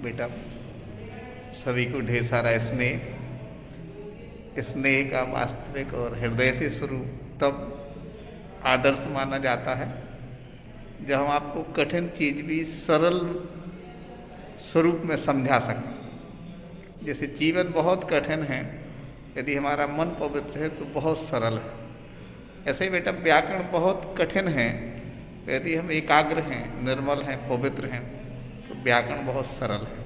बेटा सभी को ढेर सारा स्नेह। स्नेह का वास्तविक और हृदय से शुरू तब आदर्श माना जाता है जब हम आपको कठिन चीज भी सरल स्वरूप में समझा सकें। जैसे जीवन बहुत कठिन है, यदि हमारा मन पवित्र है तो बहुत सरल है। ऐसे ही बेटा व्याकरण बहुत कठिन है, यदि हम एकाग्र हैं, निर्मल हैं, पवित्र हैं तो व्याकरण बहुत सरल है।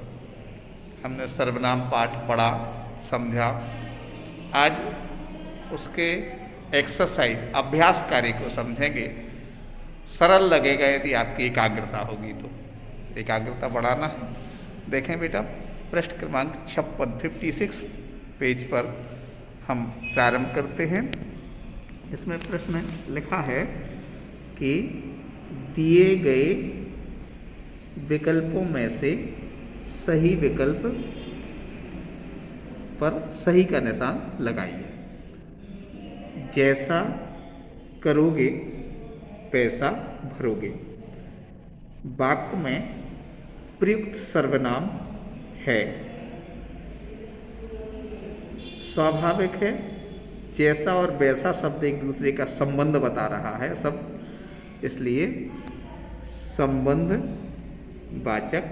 हमने सर्वनाम पाठ पढ़ा, समझा। आज उसके एक्सरसाइज अभ्यास कार्य को समझेंगे। सरल लगेगा यदि आपकी एकाग्रता होगी तो। एकाग्रता बढ़ाना है। देखें बेटा पृष्ठ क्रमांक 56 पेज पर हम प्रारंभ करते हैं। इसमें प्रश्न लिखा है कि दिए गए विकल्पों में से सही विकल्प पर सही का निशान लगाइए। जैसा करोगे पैसा भरोगे। वाक्य में प्रयुक्त सर्वनाम है। स्वाभाविक है, जैसा और वैसा शब्द एक दूसरे का संबंध बता रहा है सब, इसलिए संबंध वाचक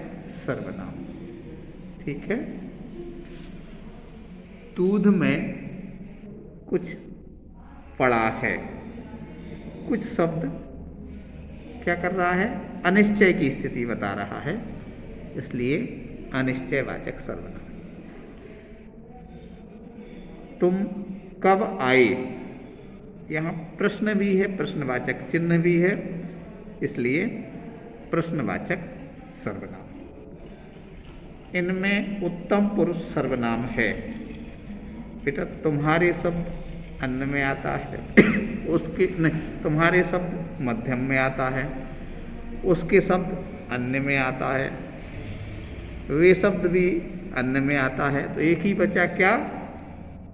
सर्वनाम। ठीक है। दूध में कुछ पड़ा है। कुछ शब्द क्या कर रहा है? अनिश्चय की स्थिति बता रहा है, इसलिए अनिश्चयवाचक सर्वनाम। तुम कब आए? यहाँ प्रश्न भी है, प्रश्नवाचक चिन्ह भी है, इसलिए प्रश्नवाचक सर्वनाम। इनमें उत्तम पुरुष सर्वनाम है। बेटा तुम्हारे शब्द अन्न में आता है, उसके नहीं, तुम्हारे शब्द मध्यम में आता है, उसके शब्द अन्य में आता है, वे शब्द भी अन्य में आता है। तो एक ही बचा क्या?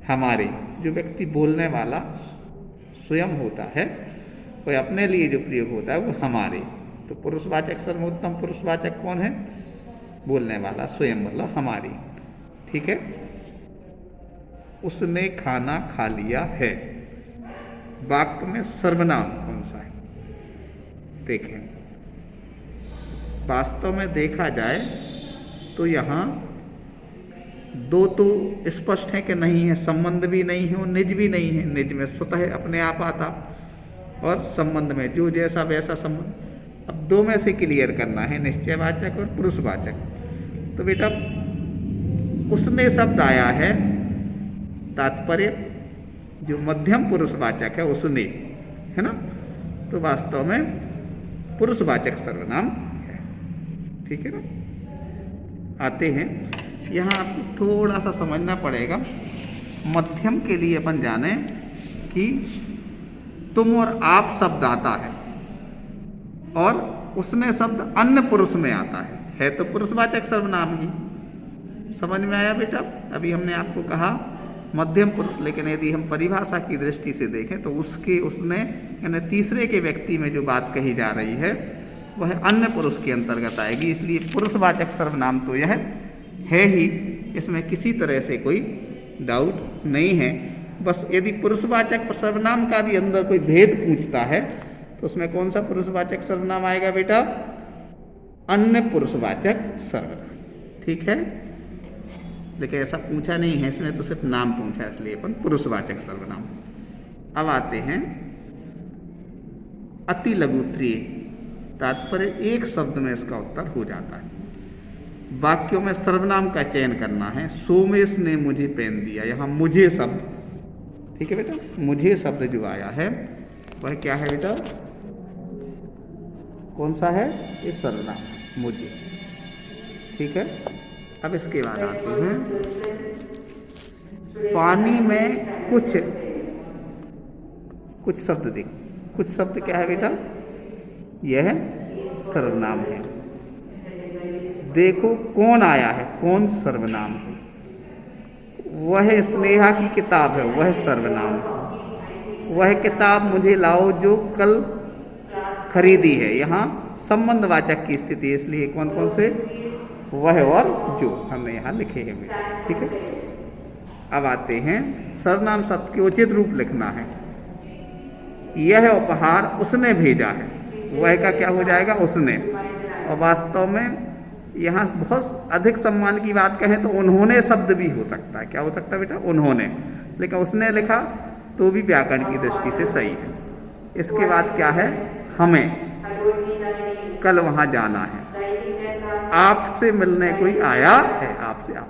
हमारे। जो व्यक्ति बोलने वाला स्वयं होता है, वह अपने लिए जो प्रयोग होता है वो हमारे। तो पुरुषवाचक सर्वोत्तम पुरुषवाचक कौन है? बोलने वाला स्वयं, मतलब हमारी। ठीक है। उसने खाना खा लिया है। वाक्य में सर्वनाम कौन सा है? देखें, वास्तव में देखा जाए तो यहाँ दो तो स्पष्ट है कि नहीं है, संबंध भी नहीं है और निज भी नहीं है। निज में स्वतः अपने आप आता और संबंध में जो जैसा वैसा संबंध। अब दो में से क्लियर करना है, निश्चयवाचक और पुरुषवाचक। तो बेटा उसने शब्द आया है, तात्पर्य जो मध्यम पुरुषवाचक है उसने, है ना, तो वास्तव में पुरुषवाचक सर्वनाम है। ठीक है ना। आते हैं, यहाँ आपको थोड़ा सा समझना पड़ेगा। मध्यम के लिए अपन जाने कि तुम और आप शब्द आता है और उसने शब्द अन्य पुरुष में आता है तो पुरुषवाचक सर्वनाम ही। समझ में आया बेटा? अभी हमने आपको कहा मध्यम पुरुष, लेकिन यदि हम परिभाषा की दृष्टि से देखें तो उसके, उसने यानी तीसरे के व्यक्ति में जो बात कही जा रही है वह अन्य पुरुष के अंतर्गत आएगी, इसलिए पुरुषवाचक सर्वनाम तो यह है ही, इसमें किसी तरह से कोई डाउट नहीं है। बस यदि पुरुषवाचक सर्वनाम का भी अंदर कोई भेद पूछता है तो उसमें कौन सा पुरुषवाचक सर्वनाम आएगा बेटा? अन्य पुरुषवाचक सर्वनाम। ठीक है। लेकिन ऐसा पूछा नहीं है इसमें, तो सिर्फ नाम पूछा, इसलिए अपन पुरुषवाचक सर्वनाम। अब आते हैं अति लघुत्रीय। तात्पर्य एक शब्द में इसका उत्तर हो जाता है। वाक्यों में सर्वनाम का चयन करना है। सोमेश ने मुझे पेन दिया। यहाँ मुझे शब्द, ठीक है बेटा, मुझे शब्द जो आया है वह क्या है बेटा? कौन सा है? ये सर्वनाम, मुझे। ठीक है। अब इसके बाद आते हैं पानी में कुछ शब्द देख। कुछ शब्द क्या है बेटा? यह सर्वनाम है। देखो कौन आया है, कौन सर्वनाम है। वह स्नेहा की किताब है, वह सर्वनाम है। वह किताब मुझे लाओ जो कल खरीदी है। यहाँ संबंधवाचक की स्थिति, इसलिए कौन कौन से? वह और जो हमने यहाँ लिखे हैं बेटा, ठीक है। अब आते हैं सर्वनाम शब्द के उचित रूप लिखना है। यह उपहार उसने भेजा है, वह का क्या हो जाएगा, उसने। और वास्तव में यहाँ बहुत अधिक सम्मान की बात कहें तो उन्होंने शब्द भी हो सकता है। क्या हो सकता है बेटा, उन्होंने, लेकिन उसने लिखा तो भी व्याकरण की दृष्टि से सही है। इसके बाद क्या है, हमें कल वहाँ जाना है, आपसे मिलने कोई आया है, आपसे आप।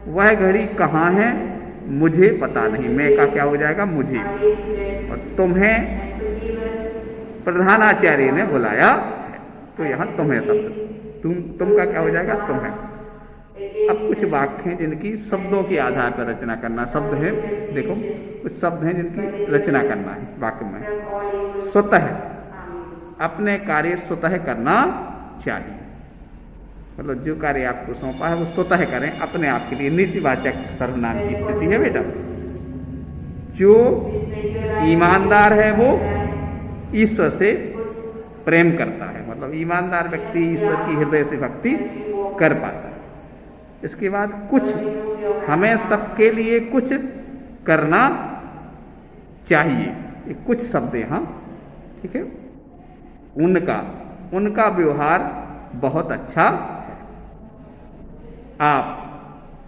वह घड़ी कहाँ है, मुझे पता नहीं, मैं का क्या हो जाएगा, मुझे। और तुम्हें प्रधानाचार्य ने बुलाया है, तो यहाँ तुम्हें शब्द, तुम का क्या हो जाएगा, तुम्हें। अब कुछ वाक्य हैं जिनकी शब्दों के आधार पर रचना करना, शब्द है, देखो कुछ शब्द हैं जिनकी रचना करना है वाक्य में। स्वतः, अपने कार्य स्वतः करना चाहिए, मतलब जो कार्य आपको सौंपा है वो स्वतः करें, अपने आप के लिए। निजवाचक सर्वनाम की स्थिति है बेटा। जो ईमानदार है वो ईश्वर से प्रेम करता है, मतलब ईमानदार व्यक्ति ईश्वर की हृदय से भक्ति कर पाता है। इसके बाद कुछ, हमें सबके लिए कुछ करना चाहिए, ये कुछ शब्द यहाँ, ठीक है। उनका व्यवहार बहुत अच्छा है। आप,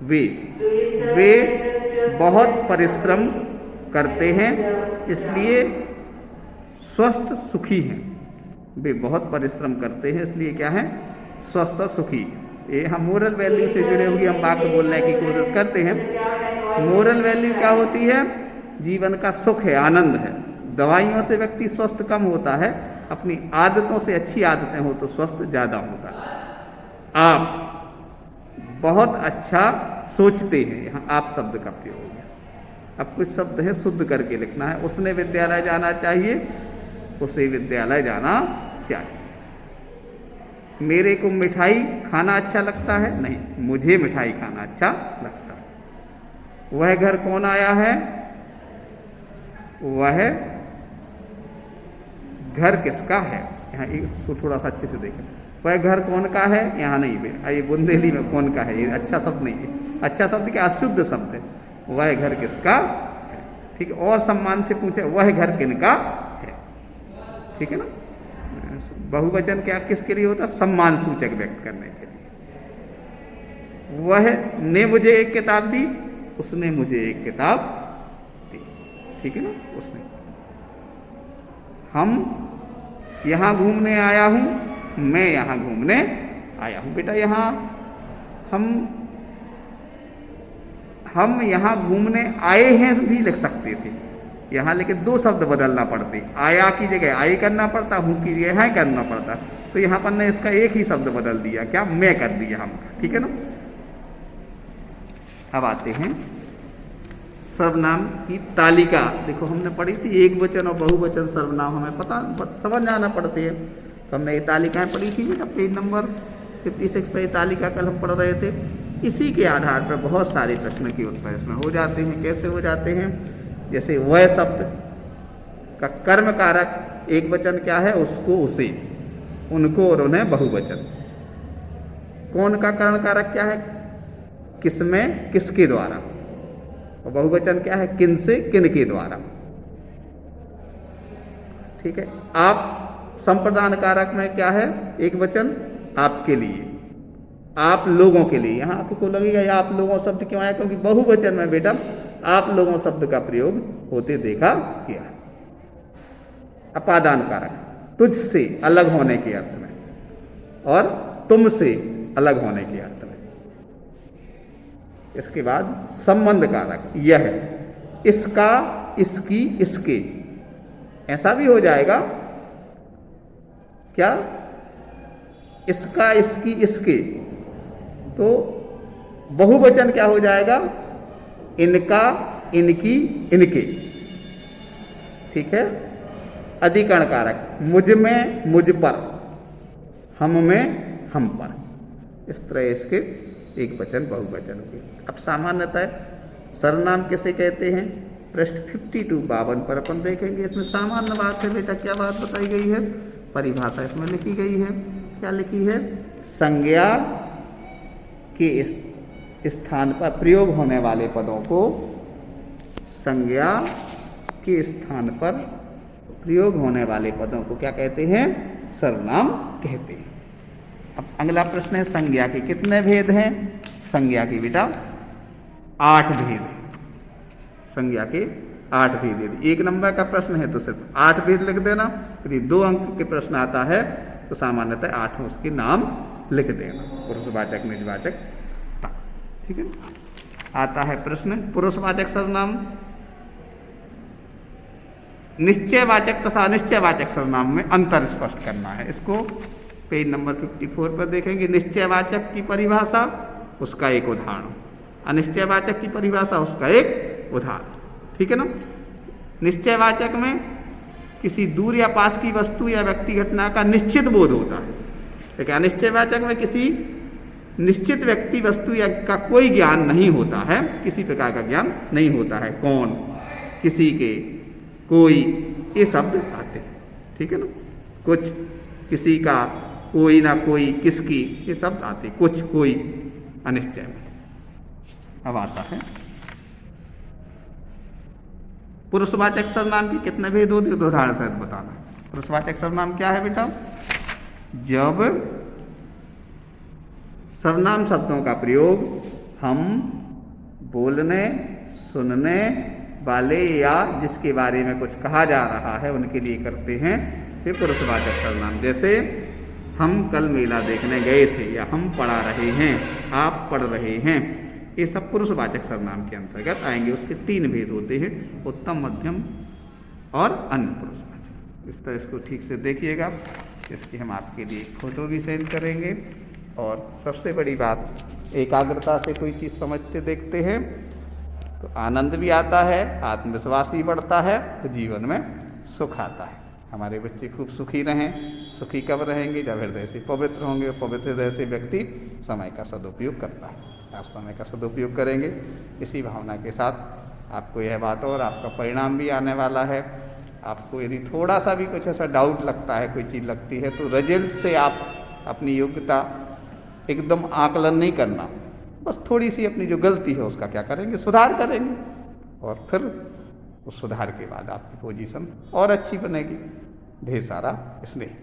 वे बहुत परिश्रम करते हैं, इसलिए स्वस्थ सुखी हैं। वे बहुत परिश्रम करते हैं इसलिए क्या है, स्वस्थ और सुखी। ये हम मोरल वैल्यू से जुड़े हुए हम वाक्य बोलने की कोशिश करते हैं। मोरल वैल्यू क्या होती है, जीवन का सुख है, आनंद है। दवाइयों से व्यक्ति स्वस्थ कम होता है, अपनी आदतों से अच्छी आदतें हो तो स्वस्थ ज़्यादा होता है। आप बहुत अच्छा सोचते हैं, यहाँ आप शब्द का प्रयोग है। अब कुछ शब्द है शुद्ध करके लिखना है। उसने विद्यालय जाना चाहिए, उसे विद्यालय जाना चाहिए। मेरे को मिठाई खाना अच्छा लगता है, नहीं, मुझे मिठाई खाना अच्छा लगता है। वह घर कौन आया है, वह घर किसका है, यहाँ इसको थोड़ा सा अच्छे से देखें। वह घर कौन का है, यहाँ नहीं बे, ये बुंदेली में कौन का है, ये अच्छा शब्द नहीं है। अच्छा शब्द क्या, अशुद्ध शब्द है। वह घर किसका है, ठीक है। और सम्मान से पूछे, वह घर किनका है, ठीक है ना। बहुवचन क्या किसके लिए होता है, सम्मान सूचक व्यक्त करने के लिए। वह ने मुझे एक किताब दी, उसने मुझे एक किताब दी, ठीक है ना, उसने। हम यहाँ घूमने आया हूँ, मैं यहाँ घूमने आया हूँ। बेटा यहाँ हम यहाँ घूमने आए हैं भी लिख सकते थे यहाँ, लेकिन दो शब्द बदलना पड़ते, आया की जगह आई करना पड़ता, हूँ की जगह है करना पड़ता। तो यहाँ पर ने इसका एक ही शब्द बदल दिया, क्या, मैं कर दिया हम, ठीक है ना। अब आते हैं सर्वनाम की तालिका। देखो हमने पढ़ी थी एक वचन और बहुवचन सर्वनाम, हमें पता समझ आना पड़ती है। तो हमने ये तालिकाएं पढ़ी थी बेटा, पेज नंबर 56 पे तालिका कल हम पढ़ रहे थे। इसी के आधार पर बहुत सारे प्रश्न के उत्तर इसमें हो जाते हैं। कैसे हो जाते हैं, जैसे वह शब्द का कर्म कारक एक वचन क्या है, उसको, उसे, उनको और उन्हें बहुवचन। कौन का कर्म कारक क्या है, किसमें, किसके द्वारा। और बहुवचन क्या है, किन से, किन के द्वारा, ठीक है। आप संप्रदान कारक में क्या है, एक वचन, आपके लिए, आप लोगों के लिए। यहाँ आपको लगेगा ये आप लोगों शब्द क्यों आया, क्योंकि बहुवचन में बेटा आप लोगों शब्द का प्रयोग होते देखा गया। अपादान कारक, तुझसे अलग होने के अर्थ में, और तुमसे अलग होने के अर्थ में। इसके बाद संबंध कारक, यह, इसका, इसकी, इसके, ऐसा भी हो जाएगा क्या, इसका, इसकी, इसके। तो बहुवचन क्या हो जाएगा, इनका, इनकी, इनके, ठीक है। अधिकरण कारक, मुझ में, मुझ पर, हम में, हम पर। इस तरह इसके एक वचन बहुवचन के। अब सामान्यतः सर्वनाम किसे कहते हैं, पृष्ठ 52 पर अपन देखेंगे। इसमें सामान्य बात है बेटा, क्या बात बताई गई है, परिभाषा इसमें लिखी गई है। क्या लिखी है, संज्ञा के इस स्थान पर प्रयोग होने वाले पदों को संज्ञा के स्थान पर प्रयोग होने वाले पदों को क्या कहते हैं? सर्वनाम कहते हैं। अब अगला प्रश्न है संज्ञा के कितने भेद हैं? संज्ञा के बेटा 8 भेद हैं। संज्ञा के 8 भेद। यदि 1 नंबर का प्रश्न है तो सिर्फ 8 भेद लिख देना। यदि 2 अंक के प्रश्न आता है तो सामान्यतः 8 उसके नाम लिख देना, पुरुषवाचक, निजवाचक। ठीक है। आता है प्रश्न पुरुषवाचक सर्वनाम, निश्चयवाचक तथा अनिश्चयवाचक सर्वनाम में अंतर स्पष्ट करना है। इसको पेज नंबर 54 पर देखेंगे। निश्चयवाचक की परिभाषा, उसका एक उदाहरण। अनिश्चयवाचक की परिभाषा, उसका एक उदाहरण। ठीक है ना। निश्चयवाचक में किसी दूर या पास की वस्तु या व्यक्ति घटना का निश्चित बोध होता है, लेकिन अनिश्चयवाचक में किसी निश्चित व्यक्ति वस्तु या का कोई ज्ञान नहीं होता है, किसी प्रकार का ज्ञान नहीं होता है। कौन, किसी के, कोई, ये शब्द आते हैं। ठीक है ना। कुछ, किसी का, कोई ना कोई, किसकी, ये शब्द आते हैं। कुछ, कोई, अनिश्चय में। अब आता है पुरुषवाचक सर्वनाम के कितने भेद होते हैं? उदाहरण सहित बताना। पुरुषवाचक सर्वनाम क्या है बेटा? जब सर्वनाम शब्दों का प्रयोग हम बोलने, सुनने वाले या जिसके बारे में कुछ कहा जा रहा है उनके लिए करते हैं, ये पुरुषवाचक सर्वनाम। जैसे हम कल मेला देखने गए थे, या हम पढ़ा रहे हैं, आप पढ़ रहे हैं, ये सब पुरुषवाचक सर्वनाम के अंतर्गत आएंगे। उसके 3 भेद होते हैं, उत्तम, मध्यम और अन्य पुरुषवाचक। इस तरह इसको ठीक से देखिएगा। इसकी हम आपके लिए एक फोटो भी सेंड करेंगे। और सबसे बड़ी बात, एकाग्रता से कोई चीज़ समझते देखते हैं तो आनंद भी आता है, आत्मविश्वास भी बढ़ता है, तो जीवन में सुख आता है। हमारे बच्चे खूब सुखी रहें। सुखी कब रहेंगे? जब हृदय से पवित्र होंगे। पवित्र हृदय से व्यक्ति समय का सदुपयोग करता है। आप समय का सदुपयोग करेंगे। इसी भावना के साथ आपको यह बात, और आपका परिणाम भी आने वाला है। आपको यदि थोड़ा सा भी कुछ ऐसा डाउट लगता है, कोई चीज़ लगती है, तो रिजल्ट से आप अपनी योग्यता एकदम आकलन नहीं करना, बस थोड़ी सी अपनी जो गलती है उसका क्या करेंगे? सुधार करेंगे। और फिर उस सुधार के बाद आपकी पोजीशन और अच्छी बनेगी। ढेर सारा स्नेह।